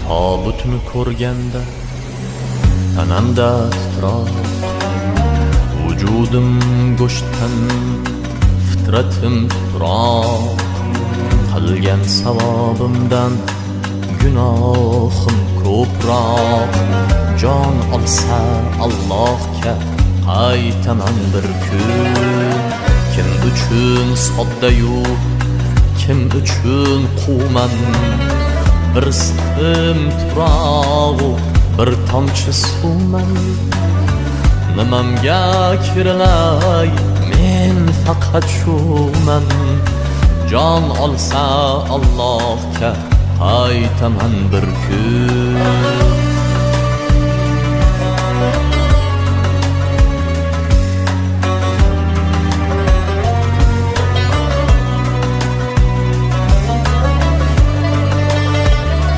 tobutni ko'rganda tanamda titroq, vujudim go'shtdan, fitratim tuproq. Qilgan savobimdan gunohim ko'proq. Jon olsa Allohga qaytaman bir kun. Kim uchun soddayu, kim uchun quvman. Bir siqim tuprog'u, bir tomchi suvman. Nimamga kirilay, men faqat shuman. Jon olsa Allohga qaytaman bir kun.